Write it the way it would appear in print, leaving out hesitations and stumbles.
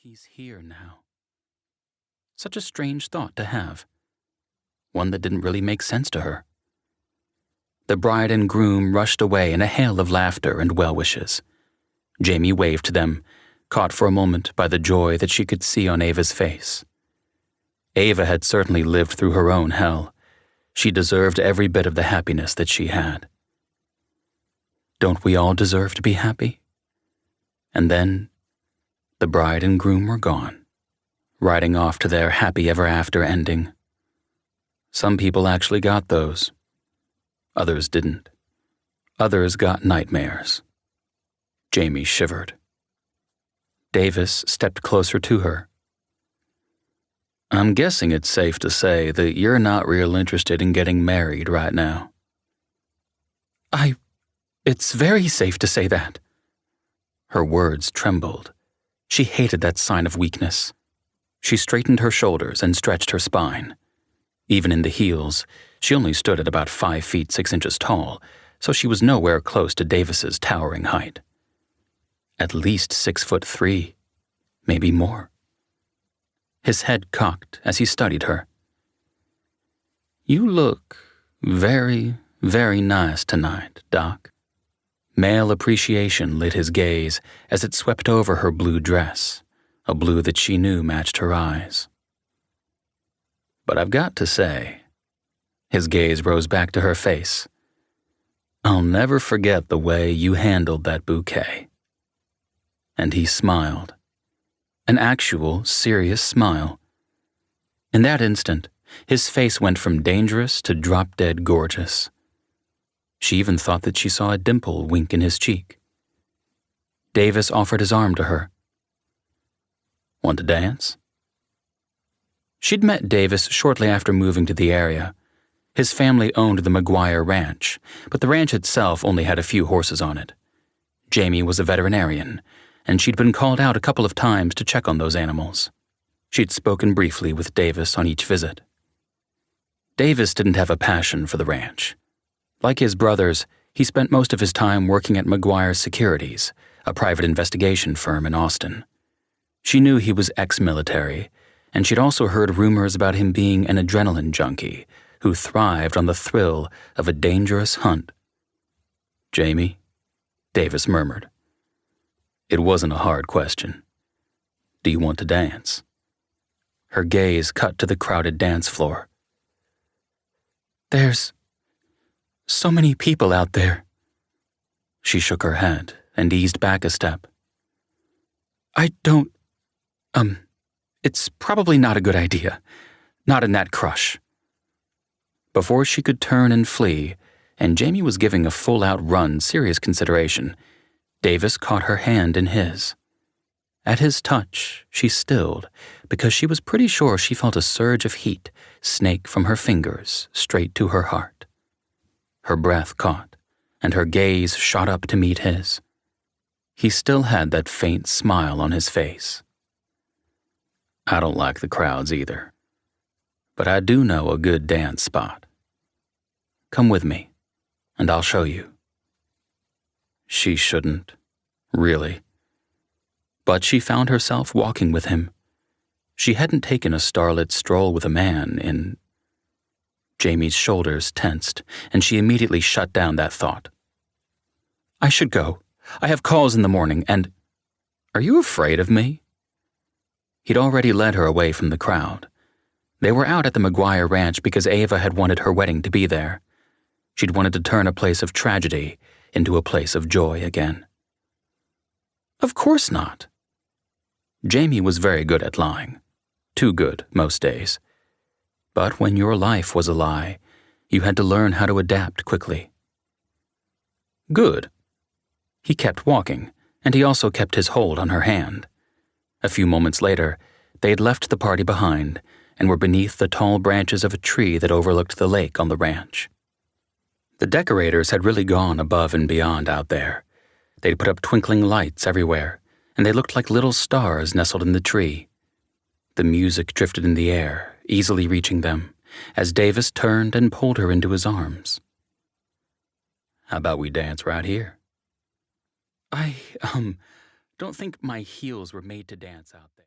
He's here now. Such a strange thought to have. One that didn't really make sense to her. The bride and groom rushed away in a hail of laughter and well wishes. Jamie waved to them, caught for a moment by the joy that she could see on Ava's face. Ava had certainly lived through her own hell. She deserved every bit of the happiness that she had. Don't we all deserve to be happy? And then, the bride and groom were gone, riding off to their happy ever after ending. Some people actually got those. Others didn't. Others got nightmares. Jamie shivered. Davis stepped closer to her. I'm guessing it's safe to say that you're not real interested in getting married right now. It's very safe to say that. Her words trembled. She hated that sign of weakness. She straightened her shoulders and stretched her spine. Even in the heels, she only stood at about 5 feet 6 inches tall, so she was nowhere close to Davis's towering height. At least 6'3", maybe more. His head cocked as he studied her. You look very, very nice tonight, Doc. Male appreciation lit his gaze as it swept over her blue dress, a blue that she knew matched her eyes. But I've got to say, his gaze rose back to her face, I'll never forget the way you handled that bouquet. And he smiled. An actual, serious smile. In that instant, his face went from dangerous to drop-dead gorgeous. She even thought that she saw a dimple wink in his cheek. Davis offered his arm to her. Want to dance? She'd met Davis shortly after moving to the area. His family owned the McGuire Ranch, but the ranch itself only had a few horses on it. Jamie was a veterinarian, and she'd been called out a couple of times to check on those animals. She'd spoken briefly with Davis on each visit. Davis didn't have a passion for the ranch. Like his brothers, he spent most of his time working at McGuire Securities, a private investigation firm in Austin. She knew he was ex-military, and she'd also heard rumors about him being an adrenaline junkie who thrived on the thrill of a dangerous hunt. Jamie, Davis murmured. It wasn't a hard question. Do you want to dance? Her gaze cut to the crowded dance floor. There's so many people out there. She shook her head and eased back a step. It's probably not a good idea. Not in that crush. Before she could turn and flee, and Jamie was giving a full-out run serious consideration, Davis caught her hand in his. At his touch, she stilled, because she was pretty sure she felt a surge of heat snake from her fingers straight to her heart. Her breath caught, and her gaze shot up to meet his. He still had that faint smile on his face. I don't like the crowds either, but I do know a good dance spot. Come with me, and I'll show you. She shouldn't, really. But she found herself walking with him. She hadn't taken a starlit stroll with a man in... Jamie's shoulders tensed, and she immediately shut down that thought. I should go. I have calls in the morning, and... Are you afraid of me? He'd already led her away from the crowd. They were out at the McGuire Ranch because Ava had wanted her wedding to be there. She'd wanted to turn a place of tragedy into a place of joy again. Of course not. Jamie was very good at lying. Too good, most days. But when your life was a lie, you had to learn how to adapt quickly. Good. He kept walking, and he also kept his hold on her hand. A few moments later, they had left the party behind and were beneath the tall branches of a tree that overlooked the lake on the ranch. The decorators had really gone above and beyond out there. They'd put up twinkling lights everywhere, and they looked like little stars nestled in the tree. The music drifted in the air, easily reaching them, as Davis turned and pulled her into his arms. How about we dance right here? I don't think my heels were made to dance out there.